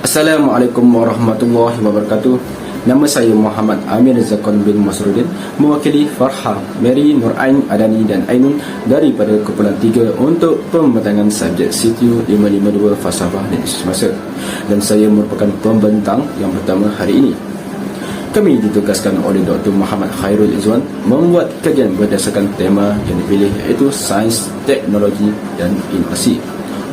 Assalamualaikum warahmatullahi wabarakatuh. Nama saya Muhammad Amir Zakon bin Masrudin, mewakili Farha, Mary, Nur Ain, Adani dan Ainun daripada kumpulan 3 untuk pembentangan subjek CTU 552 Falsafah dan Isu Semasa. Dan saya merupakan pembentang yang pertama hari ini. Kami ditugaskan oleh Dr. Muhammad Khairul Izwan membuat kajian berdasarkan tema yang dipilih, iaitu Sains, Teknologi dan Inovasi.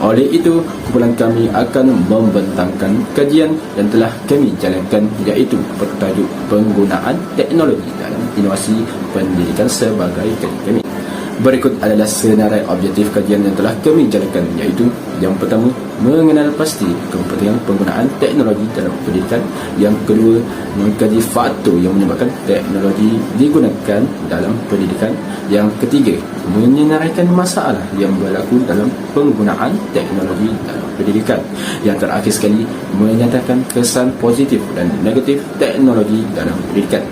Oleh itu, kumpulan kami akan membentangkan kajian yang telah kami jalankan, iaitu bertajuk Penggunaan Teknologi dalam Inovasi Pendidikan sebagai kajian kami. Berikut adalah senarai objektif kajian yang telah kami jalankan, iaitu yang pertama, mengenal pasti kepentingan penggunaan teknologi dalam pendidikan. Yang kedua, mengkaji faktor yang menyebabkan teknologi digunakan dalam pendidikan. Yang ketiga, menyenaraikan masalah yang berlaku dalam penggunaan teknologi dalam pendidikan. Yang terakhir sekali, menyatakan kesan positif dan negatif teknologi dalam pendidikan.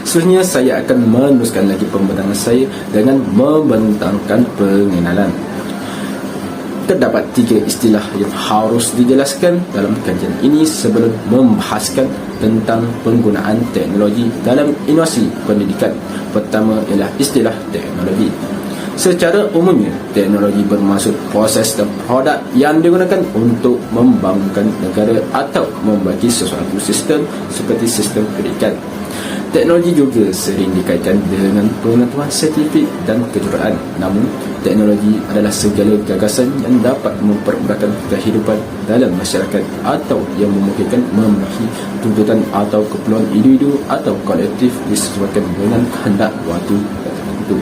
Selanjutnya, saya akan meneruskan lagi pembentangan saya dengan membentangkan pengenalan. Terdapat 3 istilah yang harus dijelaskan dalam kajian ini sebelum membahaskan tentang penggunaan teknologi dalam inovasi pendidikan. Pertama ialah istilah teknologi. Secara umumnya, teknologi bermaksud proses dan produk yang digunakan untuk membangunkan negara atau membagi sesuatu sistem seperti sistem pendidikan. Teknologi juga sering dikaitkan dengan pengetahuan saintifik dan kejuruteraan. Namun, teknologi adalah segala gagasan yang dapat mempermudahkan kehidupan dalam masyarakat atau yang memungkinkan memenuhi tuntutan atau keperluan individu atau kolektif disesuaikan dengan kehendak waktu tertentu.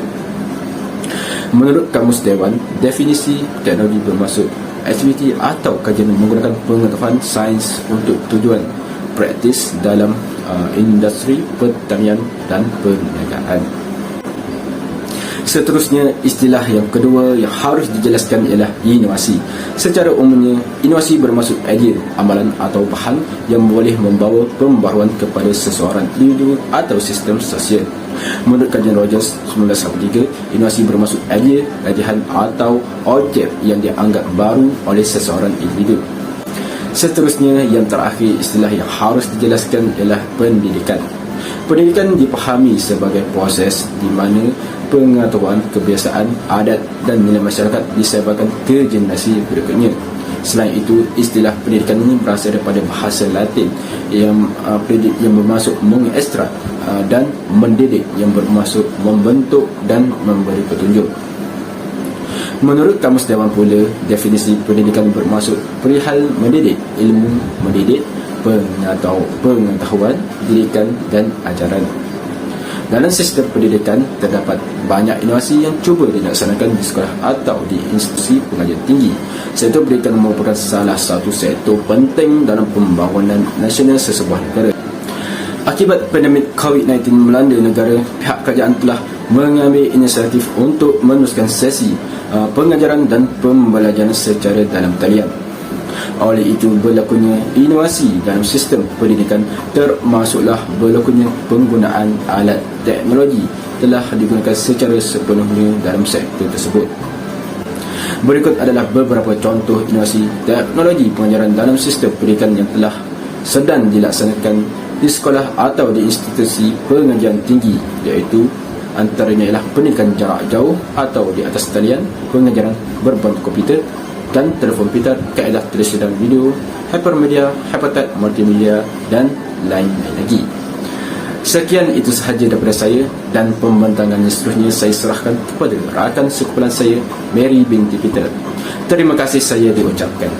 Menurut Kamus Dewan, definisi teknologi bermaksud aktiviti atau kajian menggunakan pengetahuan sains untuk tujuan praktis dalam industri pertanian dan perniagaan. Seterusnya, istilah yang kedua yang harus dijelaskan ialah inovasi. Secara umumnya, inovasi bermaksud idea, amalan atau bahan yang boleh membawa pembaharuan kepada seseorang individu atau sistem sosial. Menurut kajian Rogers 1983, inovasi bermaksud idea, rajihan atau objek yang dianggap baru oleh seseorang individu. Seterusnya, yang terakhir, istilah yang harus dijelaskan ialah pendidikan. Pendidikan dipahami sebagai proses di mana pengetahuan, kebiasaan, adat dan nilai masyarakat disebarkan ke generasi berikutnya. Selain itu, istilah pendidikan ini berasal daripada bahasa Latin yang bermaksud mengekstrak dan mendidik yang bermaksud membentuk dan memberi petunjuk. Menurut Kamus Dewan pula, definisi pendidikan bermaksud perihal mendidik, ilmu mendidik, pengetahuan, didikan dan ajaran. Dalam sistem pendidikan, terdapat banyak inovasi yang cuba dilaksanakan di sekolah atau di institusi pengajian tinggi. Sektor pendidikan merupakan salah satu sektor penting dalam pembangunan nasional sesebuah negara. Akibat pandemik COVID-19 melanda negara, pihak kerajaan telah mengambil inisiatif untuk meneruskan sesi pengajaran dan pembelajaran secara dalam talian. Oleh itu, berlakunya inovasi dalam sistem pendidikan termasuklah berlakunya penggunaan alat teknologi telah digunakan secara sepenuhnya dalam sektor tersebut. Berikut adalah beberapa contoh inovasi teknologi pengajaran dalam sistem pendidikan yang telah sedang dilaksanakan di sekolah atau di institusi pengajian tinggi, iaitu antaranya ialah pendidikan jarak jauh atau di atas talian, pengajaran berbentuk komputer dan telefon pintar, kaedah tulis dan video, hypermedia, hypertext, multimedia dan lain-lain lagi. Sekian itu sahaja daripada saya, dan pembentangan seterusnya saya serahkan kepada rakan sekumpulan saya, Mary binti Peter. Terima kasih saya diucapkan.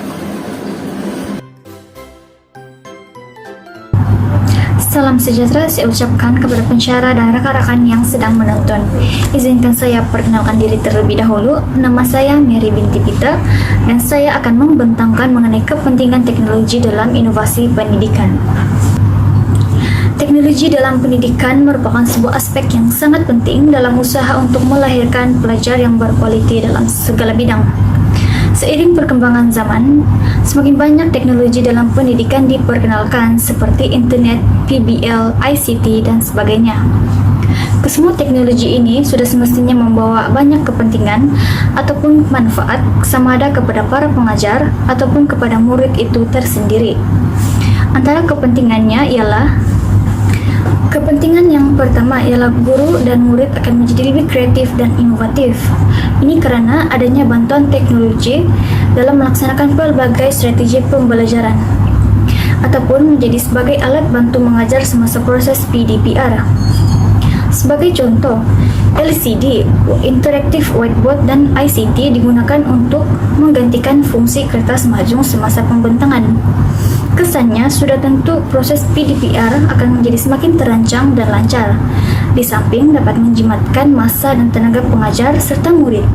Salam sejahtera saya ucapkan kepada pensyarah dan rakan-rakan yang sedang menonton. Izinkan saya perkenalkan diri terlebih dahulu. Nama saya Mary binti Peter dan saya akan membentangkan mengenai kepentingan teknologi dalam inovasi pendidikan. Teknologi dalam pendidikan merupakan sebuah aspek yang sangat penting dalam usaha untuk melahirkan pelajar yang berkualiti dalam segala bidang. Seiring perkembangan zaman, semakin banyak teknologi dalam pendidikan diperkenalkan seperti internet, PBL, ICT, dan sebagainya. Kesemua teknologi ini sudah semestinya membawa banyak kepentingan ataupun manfaat sama ada kepada para pengajar ataupun kepada murid itu tersendiri. Antara kepentingannya ialah kepentingan yang pertama ialah guru dan murid akan menjadi lebih kreatif dan inovatif. Ini karena adanya bantuan teknologi dalam melaksanakan pelbagai strategi pembelajaran ataupun menjadi sebagai alat bantu mengajar semasa proses PDPR. Sebagai contoh, LCD, Interactive Whiteboard dan ICT digunakan untuk menggantikan fungsi kertas majung semasa pembentangan. Kesannya sudah tentu proses PDPR akan menjadi semakin terancang dan lancar, di samping dapat menjimatkan masa dan tenaga pengajar serta murid.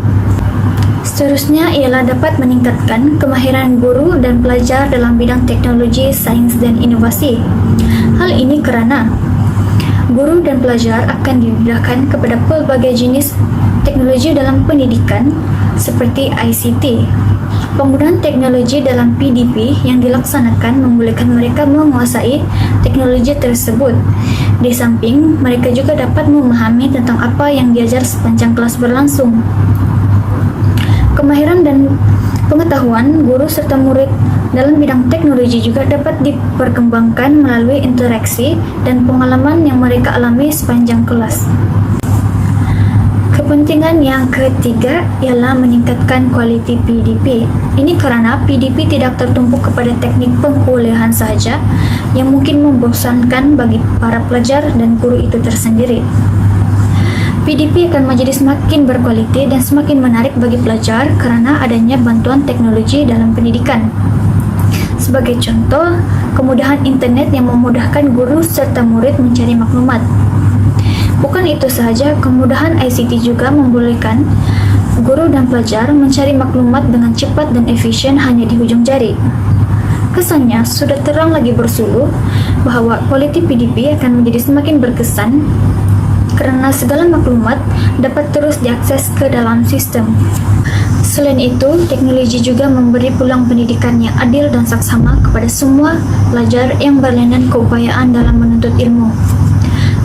Seterusnya ialah dapat meningkatkan kemahiran guru dan pelajar dalam bidang teknologi, sains dan inovasi. Hal ini kerana guru dan pelajar akan didedahkan kepada pelbagai jenis teknologi dalam pendidikan seperti ICT. Penggunaan teknologi dalam PDP yang dilaksanakan membolehkan mereka menguasai teknologi tersebut. Di samping, mereka juga dapat memahami tentang apa yang diajar sepanjang kelas berlangsung. Kemahiran dan pengetahuan guru serta murid dalam bidang teknologi juga dapat diperkembangkan melalui interaksi dan pengalaman yang mereka alami sepanjang kelas. Kepentingan yang ketiga ialah meningkatkan kualiti PDP. Ini kerana PDP tidak tertumpu kepada teknik pengkuliahan sahaja yang mungkin membosankan bagi para pelajar dan guru itu tersendiri. PDP akan menjadi semakin berkualiti dan semakin menarik bagi pelajar kerana adanya bantuan teknologi dalam pendidikan. Sebagai contoh, kemudahan internet yang memudahkan guru serta murid mencari maklumat. Bukan itu sahaja, kemudahan ICT juga membolehkan guru dan pelajar mencari maklumat dengan cepat dan efisien hanya di hujung jari. Kesannya sudah terang lagi bersuluh bahawa kualiti PDP akan menjadi semakin berkesan kerana segala maklumat dapat terus diakses ke dalam sistem. Selain itu, teknologi juga memberi peluang pendidikan yang adil dan saksama kepada semua pelajar yang berlainan keupayaan dalam menuntut ilmu.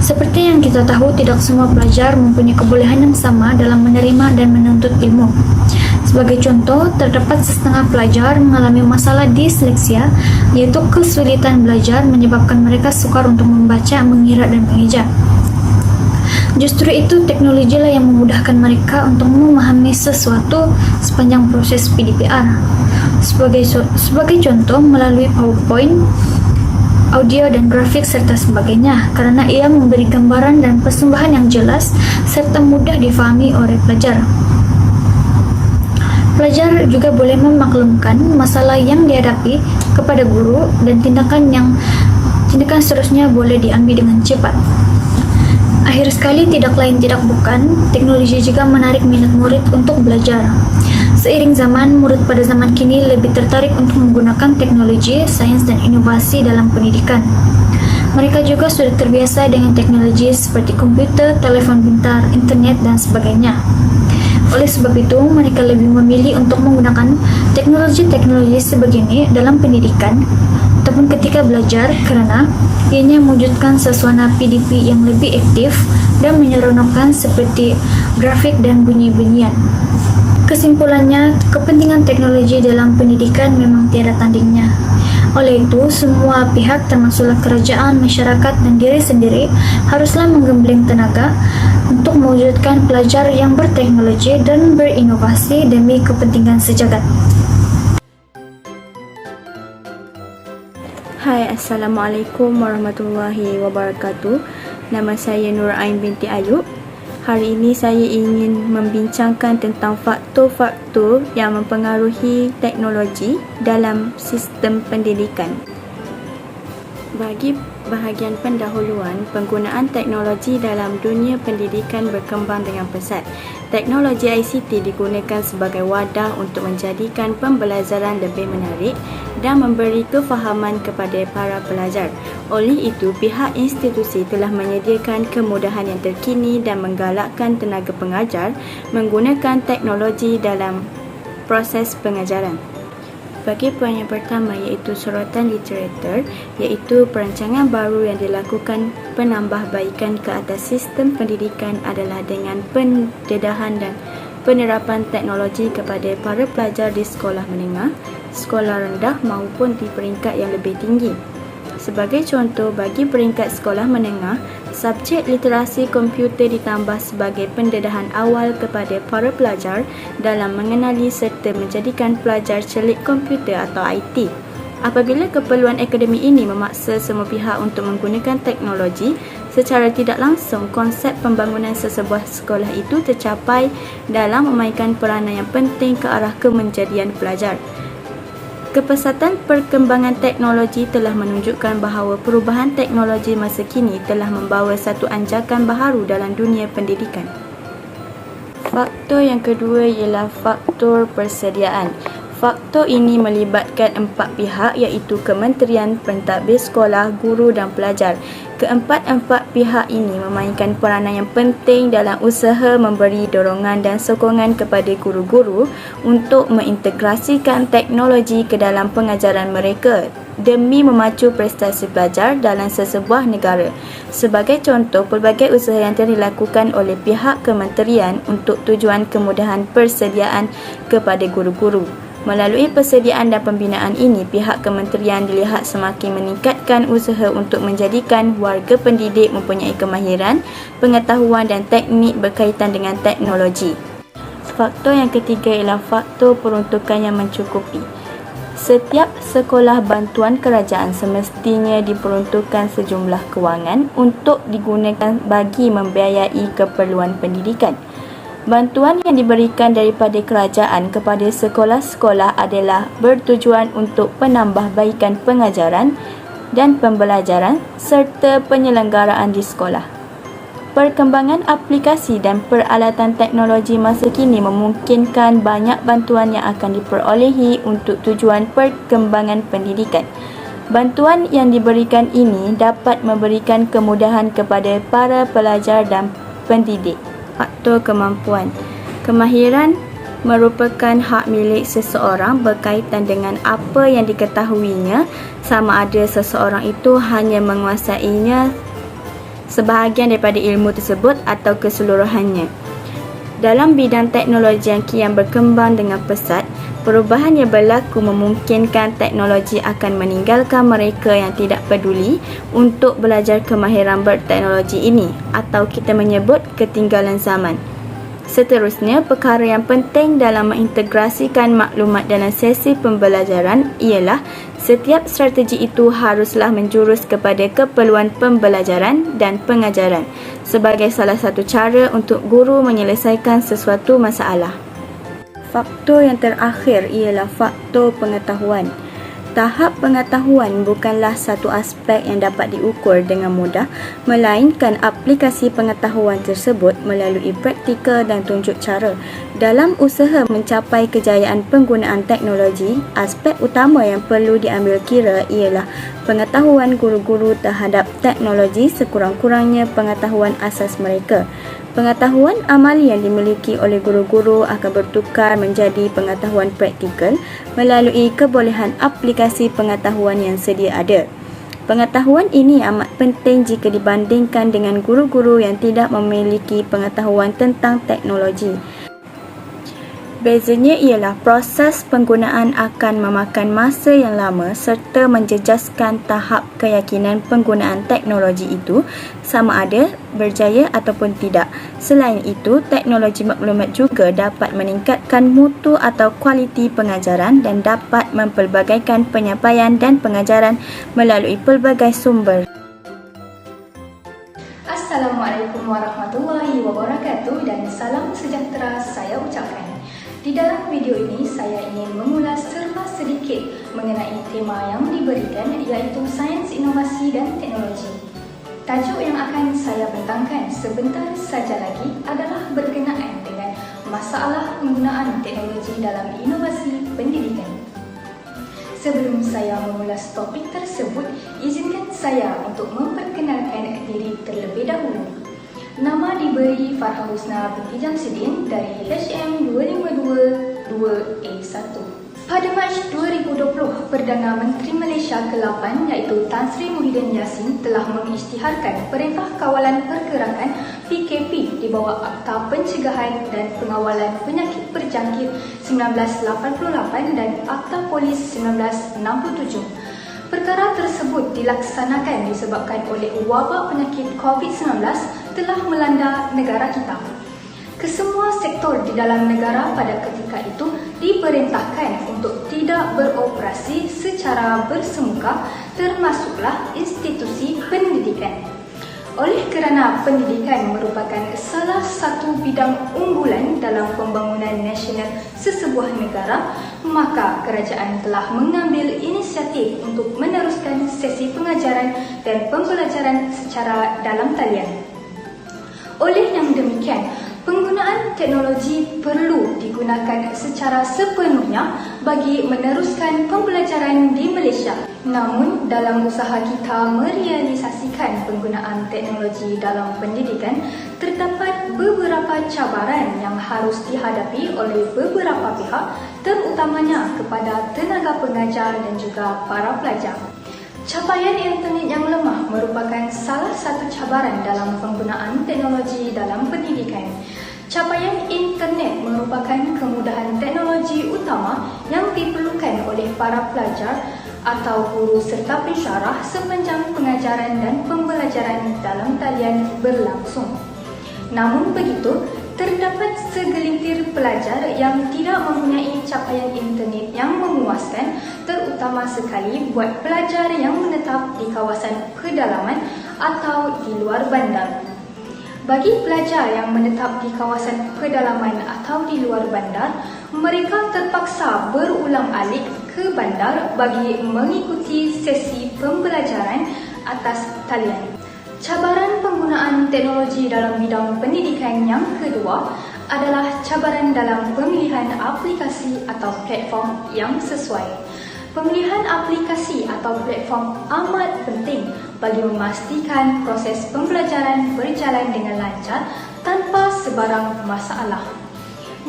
Seperti yang kita tahu, tidak semua pelajar mempunyai kebolehan yang sama dalam menerima dan menuntut ilmu. Sebagai contoh, terdapat setengah pelajar mengalami masalah disleksia, yaitu kesulitan belajar menyebabkan mereka sukar untuk membaca, mengira dan mengeja. Justru itu, teknologi lah yang memudahkan mereka untuk memahami sesuatu sepanjang proses PDPR. Sebagai contoh, melalui PowerPoint, audio dan grafik serta sebagainya, kerana ia memberi gambaran dan persembahan yang jelas serta mudah difahami oleh pelajar. Pelajar juga boleh memaklumkan masalah yang dihadapi kepada guru dan tindakan seterusnya boleh diambil dengan cepat. Akhir sekali, tidak lain tidak bukan, teknologi juga menarik minat murid untuk belajar. Seiring zaman, murid pada zaman kini lebih tertarik untuk menggunakan teknologi, sains dan inovasi dalam pendidikan. Mereka juga sudah terbiasa dengan teknologi seperti komputer, telefon pintar, internet dan sebagainya. Oleh sebab itu, mereka lebih memilih untuk menggunakan teknologi-teknologi sebegini dalam pendidikan ataupun ketika belajar kerana ianya mewujudkan suasana PDP yang lebih aktif dan menyeronokkan seperti grafik dan bunyi-bunyian. Kesimpulannya, kepentingan teknologi dalam pendidikan memang tiada tandingnya. Oleh itu, semua pihak termasuklah kerajaan, masyarakat dan diri sendiri haruslah menggembleng tenaga untuk mewujudkan pelajar yang berteknologi dan berinovasi demi kepentingan sejagat. Hai, Assalamualaikum warahmatullahi wabarakatuh. Nama saya Nur Ain binti Ayub. Hari ini saya ingin membincangkan tentang faktor-faktor yang mempengaruhi teknologi dalam sistem pendidikan. Bagi bahagian pendahuluan, penggunaan teknologi dalam dunia pendidikan berkembang dengan pesat. Teknologi ICT digunakan sebagai wadah untuk menjadikan pembelajaran lebih menarik dan memberi kefahaman kepada para pelajar. Oleh itu, pihak institusi telah menyediakan kemudahan yang terkini dan menggalakkan tenaga pengajar menggunakan teknologi dalam proses pengajaran. Bagi poin yang pertama iaitu sorotan literatur, iaitu perancangan baru yang dilakukan penambahbaikan ke atas sistem pendidikan adalah dengan pendedahan dan penerapan teknologi kepada para pelajar di sekolah menengah, sekolah rendah maupun di peringkat yang lebih tinggi. Sebagai contoh, bagi peringkat sekolah menengah, subjek literasi komputer ditambah sebagai pendedahan awal kepada para pelajar dalam mengenali serta menjadikan pelajar celik komputer atau IT. Apabila keperluan akademik ini memaksa semua pihak untuk menggunakan teknologi, secara tidak langsung konsep pembangunan sesebuah sekolah itu tercapai dalam memainkan peranan yang penting ke arah kemenjadian pelajar. Kepesatan perkembangan teknologi telah menunjukkan bahawa perubahan teknologi masa kini telah membawa satu anjakan baharu dalam dunia pendidikan. Faktor yang kedua ialah faktor persediaan. Faktor ini melibatkan 4 pihak iaitu kementerian, pentadbir sekolah, guru dan pelajar. Keempat-empat pihak ini memainkan peranan yang penting dalam usaha memberi dorongan dan sokongan kepada guru-guru untuk mengintegrasikan teknologi ke dalam pengajaran mereka demi memacu prestasi pelajar dalam sesebuah negara. Sebagai contoh, pelbagai usaha yang telah dilakukan oleh pihak kementerian untuk tujuan kemudahan persediaan kepada guru-guru. Melalui persediaan dan pembinaan ini, pihak kementerian dilihat semakin meningkatkan usaha untuk menjadikan warga pendidik mempunyai kemahiran, pengetahuan dan teknik berkaitan dengan teknologi. Faktor yang ketiga ialah faktor peruntukan yang mencukupi. Setiap sekolah bantuan kerajaan semestinya diperuntukkan sejumlah kewangan untuk digunakan bagi membiayai keperluan pendidikan. Bantuan yang diberikan daripada kerajaan kepada sekolah-sekolah adalah bertujuan untuk penambahbaikan pengajaran dan pembelajaran serta penyelenggaraan di sekolah. Perkembangan aplikasi dan peralatan teknologi masa kini memungkinkan banyak bantuan yang akan diperolehi untuk tujuan perkembangan pendidikan. Bantuan yang diberikan ini dapat memberikan kemudahan kepada para pelajar dan pendidik. Faktor kemampuan. Kemahiran merupakan hak milik seseorang berkaitan dengan apa yang diketahuinya, sama ada seseorang itu hanya menguasainya sebahagian daripada ilmu tersebut atau keseluruhannya. Dalam bidang teknologi yang kian berkembang dengan pesat, perubahan yang berlaku memungkinkan teknologi akan meninggalkan mereka yang tidak peduli untuk belajar kemahiran berteknologi ini, atau kita menyebut ketinggalan zaman. Seterusnya, perkara yang penting dalam mengintegrasikan maklumat dalam sesi pembelajaran ialah setiap strategi itu haruslah menjurus kepada keperluan pembelajaran dan pengajaran sebagai salah satu cara untuk guru menyelesaikan sesuatu masalah. Faktor yang terakhir ialah faktor pengetahuan. Tahap pengetahuan bukanlah satu aspek yang dapat diukur dengan mudah, melainkan aplikasi pengetahuan tersebut melalui praktikal dan tunjuk cara. Dalam usaha mencapai kejayaan penggunaan teknologi, aspek utama yang perlu diambil kira ialah pengetahuan guru-guru terhadap teknologi, sekurang-kurangnya pengetahuan asas mereka. Pengetahuan amali yang dimiliki oleh guru-guru akan bertukar menjadi pengetahuan praktikal melalui kebolehan aplikasi pengetahuan yang sedia ada. Pengetahuan ini amat penting jika dibandingkan dengan guru-guru yang tidak memiliki pengetahuan tentang teknologi. Bezanya ialah proses penggunaan akan memakan masa yang lama serta menjejaskan tahap keyakinan penggunaan teknologi itu sama ada berjaya ataupun tidak. Selain itu, teknologi maklumat juga dapat meningkatkan mutu atau kualiti pengajaran dan dapat mempelbagaikan penyampaian dan pengajaran melalui pelbagai sumber. Assalamualaikum warahmatullahi wabarakatuh dan salam sejahtera saya ucapkan. Di dalam video ini, saya ingin mengulas serba sedikit mengenai tema yang diberikan iaitu Sains, Inovasi dan Teknologi. Tajuk yang akan saya bentangkan sebentar saja lagi adalah berkenaan dengan masalah penggunaan teknologi dalam inovasi pendidikan. Sebelum saya mengulas topik tersebut, izinkan saya untuk memperkenalkan diri terlebih dahulu. Nama diberi Farha Husna binti Jamsudin dari HM 252-2A1. Pada Mac 2020, Perdana Menteri Malaysia ke-8 iaitu Tan Sri Muhyiddin Yassin telah mengisytiharkan Perintah Kawalan Pergerakan PKP di bawah Akta Pencegahan dan Pengawalan Penyakit Berjangkit 1988 dan Akta Polis 1967. Perkara tersebut dilaksanakan disebabkan oleh wabak penyakit COVID-19 telah melanda negara kita. Kesemua sektor di dalam negara pada ketika itu diperintahkan untuk tidak beroperasi secara bersemuka, termasuklah institusi pendidikan. Oleh kerana pendidikan merupakan salah satu bidang unggulan dalam pembangunan nasional sesebuah negara, maka kerajaan telah mengambil inisiatif untuk meneruskan sesi pengajaran dan pembelajaran secara dalam talian. Oleh yang demikian, penggunaan teknologi perlu digunakan secara sepenuhnya bagi meneruskan pembelajaran di Malaysia. Namun, dalam usaha kita merealisasikan penggunaan teknologi dalam pendidikan, terdapat beberapa cabaran yang harus dihadapi oleh beberapa pihak, terutamanya kepada tenaga pengajar dan juga para pelajar. Capaian internet yang lemah merupakan salah satu cabaran dalam penggunaan teknologi dalam pendidikan. Capaian internet merupakan kemudahan teknologi utama yang diperlukan oleh para pelajar atau guru serta pensyarah sepanjang pengajaran dan pembelajaran dalam talian berlangsung. Namun begitu, terdapat segelintir pelajar yang tidak mempunyai capaian internet yang memuaskan, terutama sekali buat pelajar yang menetap di kawasan pedalaman atau di luar bandar. Bagi pelajar yang menetap di kawasan pedalaman atau di luar bandar, mereka terpaksa berulang-alik ke bandar bagi mengikuti sesi pembelajaran atas talian. Cabaran penggunaan teknologi dalam bidang pendidikan yang kedua adalah cabaran dalam pemilihan aplikasi atau platform yang sesuai. Pemilihan aplikasi atau platform amat penting bagi memastikan proses pembelajaran berjalan dengan lancar tanpa sebarang masalah.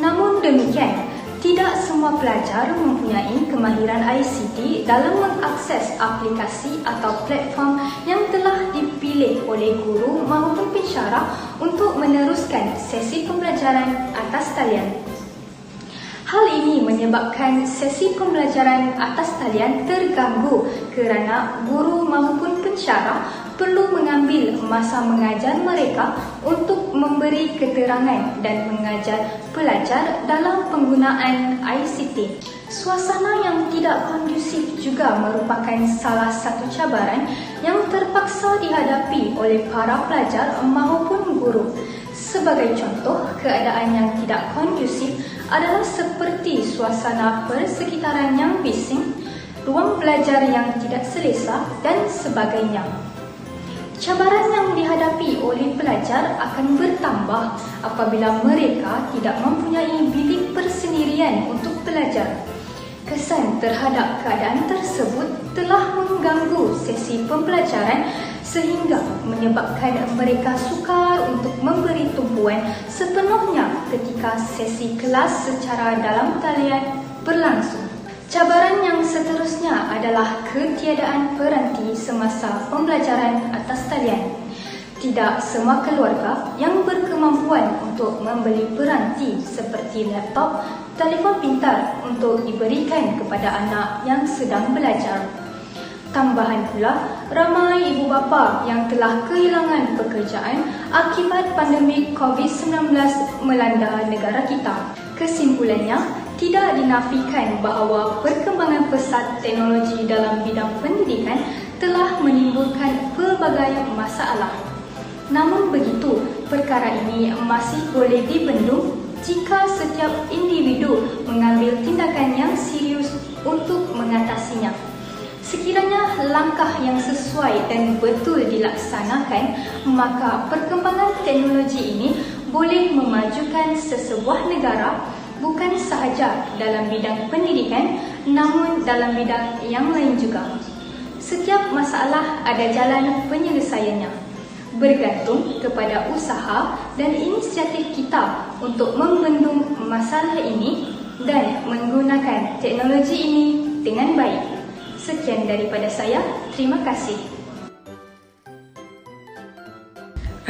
Namun demikian, tidak semua pelajar mempunyai kemahiran ICT dalam mengakses aplikasi atau platform yang telah dipilih oleh guru maupun pensyarah untuk meneruskan sesi pembelajaran atas talian. Hal ini menyebabkan sesi pembelajaran atas talian terganggu kerana guru maupun pensyarah perlu mengambil masa mengajar mereka untuk memberi keterangan dan mengajar pelajar dalam penggunaan ICT. Suasana yang tidak kondusif juga merupakan salah satu cabaran yang terpaksa dihadapi oleh para pelajar maupun guru. Sebagai contoh, keadaan yang tidak kondusif adalah seperti suasana persekitaran yang bising, ruang belajar yang tidak selesa dan sebagainya. Cabaran yang dihadapi oleh pelajar akan bertambah apabila mereka tidak mempunyai bilik persendirian untuk belajar. Kesan terhadap keadaan tersebut telah mengganggu sesi pembelajaran sehingga menyebabkan mereka sukar untuk memberi tumpuan sepenuhnya ketika sesi kelas secara dalam talian berlangsung. Cabaran yang seterusnya adalah ketiadaan peranti semasa pembelajaran atas talian. Tidak semua keluarga yang berkemampuan untuk membeli peranti seperti laptop, telefon pintar untuk diberikan kepada anak yang sedang belajar. Tambahan pula, ramai ibu bapa yang telah kehilangan pekerjaan akibat pandemik COVID-19 melanda negara kita. Kesimpulannya, tidak dinafikan bahawa perkembangan pesat teknologi dalam bidang pendidikan telah menimbulkan pelbagai masalah. Namun begitu, perkara ini masih boleh dibendung jika setiap individu mengambil tindakan yang serius untuk mengatasinya. Sekiranya langkah yang sesuai dan betul dilaksanakan, maka perkembangan teknologi ini boleh memajukan sesebuah negara bukan sahaja dalam bidang pendidikan, namun dalam bidang yang lain juga. Setiap masalah ada jalan penyelesaiannya, bergantung kepada usaha dan inisiatif kita untuk membendung masalah ini dan menggunakan teknologi ini dengan baik. Sekian daripada saya. Terima kasih.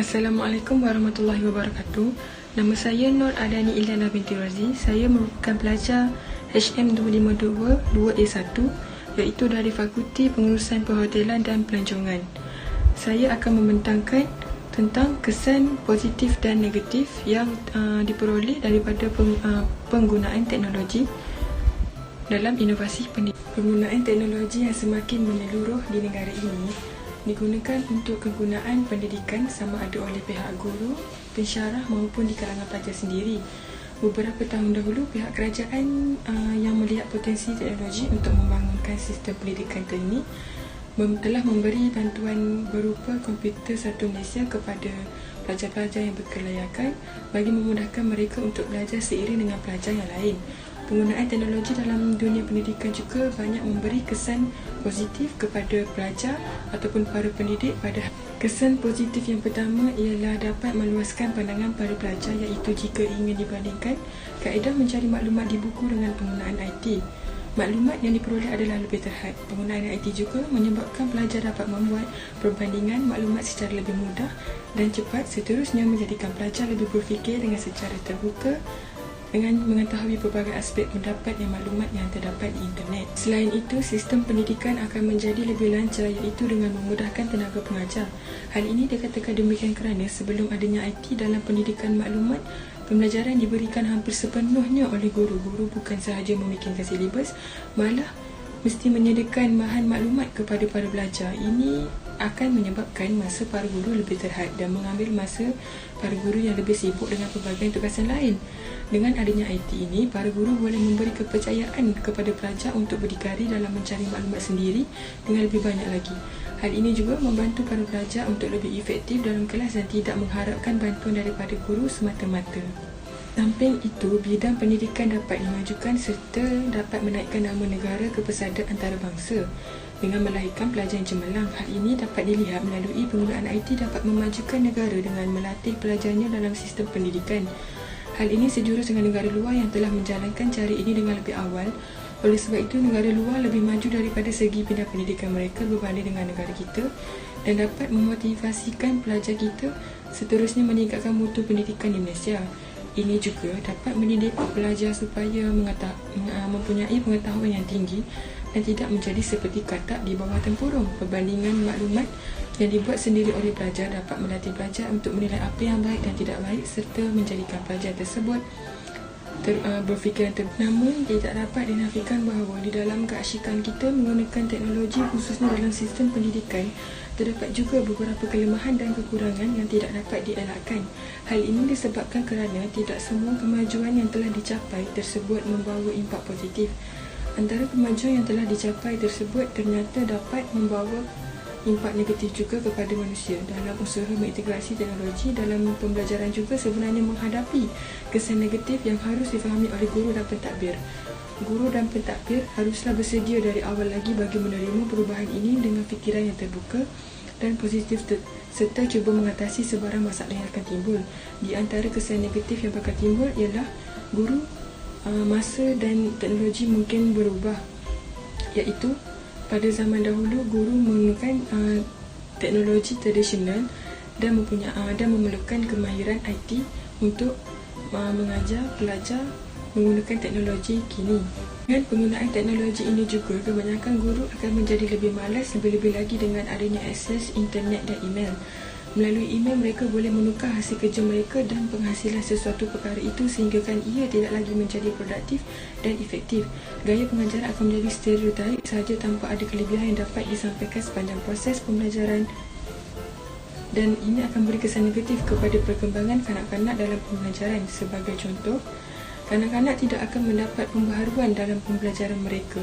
Assalamualaikum warahmatullahi wabarakatuh. Nama saya Nur Adani Ilyana binti Razi. Saya merupakan pelajar HM252 2A1 iaitu dari Fakulti Pengurusan Perhotelan dan Pelancongan. Saya akan membentangkan tentang kesan positif dan negatif yang diperoleh daripada penggunaan teknologi dalam inovasi pendidikan. Penggunaan teknologi yang semakin menyeluruh di negara ini digunakan untuk kegunaan pendidikan sama ada oleh pihak guru, pensyarah maupun di kalangan pelajar sendiri. Beberapa tahun dahulu, pihak kerajaan yang melihat potensi teknologi untuk membangunkan sistem pendidikan ini telah memberi bantuan berupa komputer satu Malaysia kepada pelajar-pelajar yang berkelayakan bagi memudahkan mereka untuk belajar seiring dengan pelajar yang lain. Penggunaan teknologi dalam dunia pendidikan juga banyak memberi kesan positif kepada pelajar ataupun para pendidik. Pada kesan positif yang pertama ialah dapat meluaskan pandangan para pelajar, iaitu jika ingin dibandingkan kaedah mencari maklumat di buku dengan penggunaan IT. Maklumat yang diperoleh adalah lebih terhad. Penggunaan IT juga menyebabkan pelajar dapat membuat perbandingan maklumat secara lebih mudah dan cepat, seterusnya menjadikan pelajar lebih berfikir dengan secara terbuka dengan mengetahui pelbagai aspek pendapat dan maklumat yang terdapat di internet. Selain itu, sistem pendidikan akan menjadi lebih lancar, iaitu dengan memudahkan tenaga pengajar. Hal ini dikatakan demikian kerana sebelum adanya IT dalam pendidikan maklumat, pembelajaran diberikan hampir sepenuhnya oleh guru. Guru bukan sahaja memikirkan silibus, malah mesti menyediakan bahan maklumat kepada para pelajar. Ini akan menyebabkan masa para guru lebih terhad dan mengambil masa para guru yang lebih sibuk dengan pelbagai tugasan lain. Dengan adanya IT ini, para guru boleh memberi kepercayaan kepada pelajar untuk berdikari dalam mencari maklumat sendiri dengan lebih banyak lagi. Hal ini juga membantu para pelajar untuk lebih efektif dalam kelas dan tidak mengharapkan bantuan daripada guru semata-mata. Samping itu, bidang pendidikan dapat dimajukan serta dapat menaikkan nama negara ke pesada antarabangsa dengan melahirkan pelajar yang cemerlang. Hal ini dapat dilihat melalui penggunaan IT dapat memajukan negara dengan melatih pelajarnya dalam sistem pendidikan. Hal ini sejurus dengan negara luar yang telah menjalankan cara ini dengan lebih awal. Oleh sebab itu, negara luar lebih maju daripada segi bidang pendidikan mereka berbanding dengan negara kita dan dapat memotivasikan pelajar kita seterusnya meningkatkan mutu pendidikan di Malaysia. Ini juga dapat mendidik pelajar supaya mempunyai pengetahuan yang tinggi dan tidak menjadi seperti katak di bawah tempurung. Perbandingan maklumat yang dibuat sendiri oleh pelajar dapat melatih pelajar untuk menilai apa yang baik dan tidak baik serta menjadikan pelajar tersebut berfikiran terbuka. Namun, tidak dapat dinafikan bahawa di dalam keasyikan kita menggunakan teknologi khususnya dalam sistem pendidikan, terdapat juga beberapa kelemahan dan kekurangan yang tidak dapat dielakkan. Hal ini disebabkan kerana tidak semua kemajuan yang telah dicapai tersebut membawa impak positif. Antara kemajuan yang telah dicapai tersebut ternyata dapat membawa impak negatif juga kepada manusia. Dalam usaha mengintegrasi teknologi dalam pembelajaran juga sebenarnya menghadapi kesan negatif yang harus difahami oleh guru dan pentadbir. Guru dan pentadbir haruslah bersedia dari awal lagi bagi menerima perubahan ini dengan fikiran yang terbuka dan positif serta cuba mengatasi sebarang masalah yang akan timbul. Di antara kesan negatif yang bakal timbul ialah guru, masa dan teknologi mungkin berubah, iaitu pada zaman dahulu guru menggunakan teknologi tradisional dan memerlukan kemahiran IT untuk mengajar pelajar menggunakan teknologi kini. Dengan penggunaan teknologi ini juga, kebanyakan guru akan menjadi lebih malas, lebih-lebih lagi dengan adanya akses internet dan email. Melalui email, mereka boleh menukar hasil kerja mereka dan penghasilan sesuatu perkara itu sehinggakan ia tidak lagi menjadi produktif dan efektif. Gaya pengajaran akan menjadi stereotip sahaja tanpa ada kelebihan yang dapat disampaikan sepanjang proses pembelajaran, dan ini akan beri kesan negatif kepada perkembangan kanak-kanak dalam pembelajaran. Sebagai contoh, kanak-kanak tidak akan mendapat pembaharuan dalam pembelajaran mereka.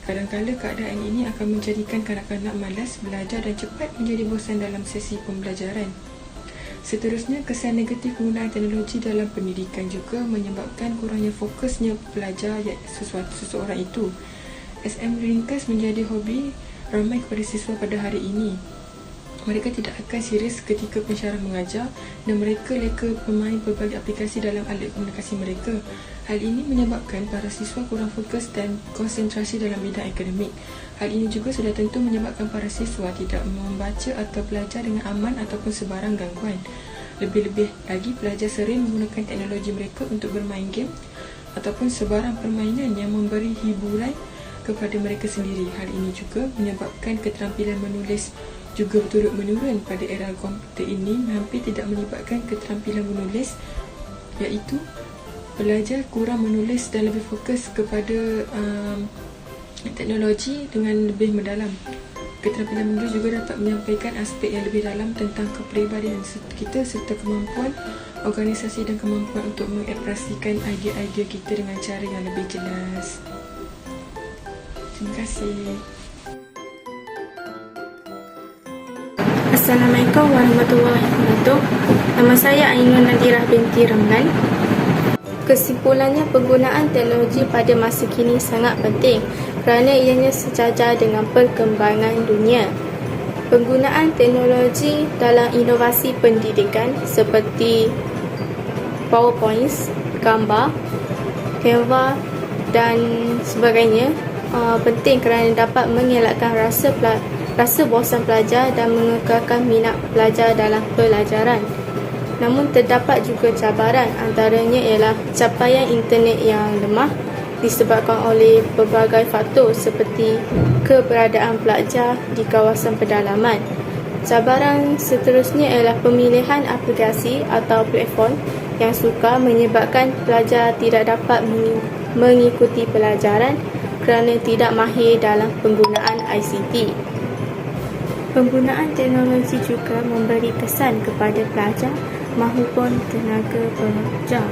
Kadang-kadang keadaan ini akan menjadikan kanak-kanak malas belajar dan cepat menjadi bosan dalam sesi pembelajaran. Seterusnya, kesan negatif penggunaan teknologi dalam pendidikan juga menyebabkan kurangnya fokusnya pelajar seseorang itu. SM ringkas menjadi hobi ramai kepada siswa pada hari ini. Mereka tidak akan serius ketika pensyarah mengajar dan mereka leka bermain berbagai aplikasi dalam alat komunikasi mereka. Hal ini menyebabkan para siswa kurang fokus dan konsentrasi dalam bidang akademik. Hal ini juga sudah tentu menyebabkan para siswa tidak membaca atau belajar dengan aman ataupun sebarang gangguan. Lebih-lebih lagi, pelajar sering menggunakan teknologi mereka untuk bermain game ataupun sebarang permainan yang memberi hiburan kepada mereka sendiri. Hal ini juga menyebabkan keterampilan menulis juga turut menurun. Pada era komputer ini hampir tidak melibatkan keterampilan menulis, iaitu pelajar kurang menulis dan lebih fokus kepada teknologi dengan lebih mendalam. Keterampilan menulis juga dapat menyampaikan aspek yang lebih dalam tentang kepribadian kita serta kemampuan organisasi dan kemampuan untuk mengekspresikan idea-idea kita dengan cara yang lebih jelas. Terima kasih. Assalamualaikum warahmatullahi wabarakatuh. Nama saya Ainun Nadirah binti Ramlan. Kesimpulannya, penggunaan teknologi pada masa kini sangat penting kerana ianya sejajar dengan perkembangan dunia. Penggunaan teknologi dalam inovasi pendidikan seperti PowerPoint, gambar, Canva dan sebagainya penting kerana dapat mengelakkan rasa bosan pelajar dan mengekalkan minat pelajar dalam pelajaran. Namun terdapat juga cabaran, antaranya ialah capaian internet yang lemah disebabkan oleh pelbagai faktor seperti keberadaan pelajar di kawasan pedalaman. Cabaran seterusnya ialah pemilihan aplikasi atau platform yang sukar menyebabkan pelajar tidak dapat mengikuti pelajaran kerana tidak mahir dalam penggunaan ICT. Penggunaan teknologi juga memberi kesan kepada pelajar maupun tenaga pengajar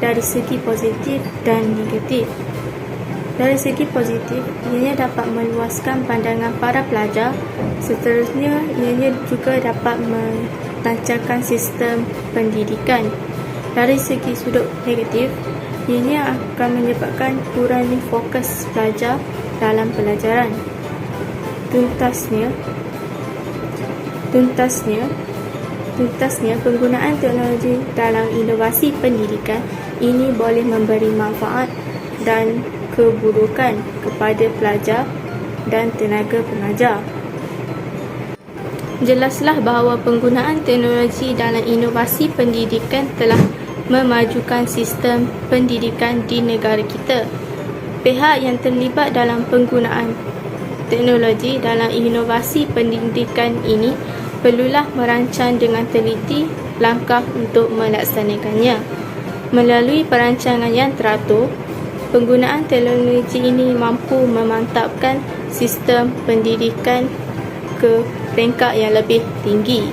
dari segi positif dan negatif. Dari segi positif, ianya dapat meluaskan pandangan para pelajar. Seterusnya, ianya juga dapat melancarkan sistem pendidikan. Dari segi sudut negatif, ianya akan menyebabkan kurangnya fokus pelajar dalam pelajaran. Tuntasnya, penggunaan teknologi dalam inovasi pendidikan ini boleh memberi manfaat dan keburukan kepada pelajar dan tenaga pengajar. Jelaslah bahawa penggunaan teknologi dalam inovasi pendidikan telah memajukan sistem pendidikan di negara kita. Pihak yang terlibat dalam penggunaan teknologi dalam inovasi pendidikan ini perlulah merancang dengan teliti langkah untuk melaksanakannya. Melalui perancangan yang teratur, penggunaan teknologi ini mampu memantapkan sistem pendidikan ke peringkat yang lebih tinggi.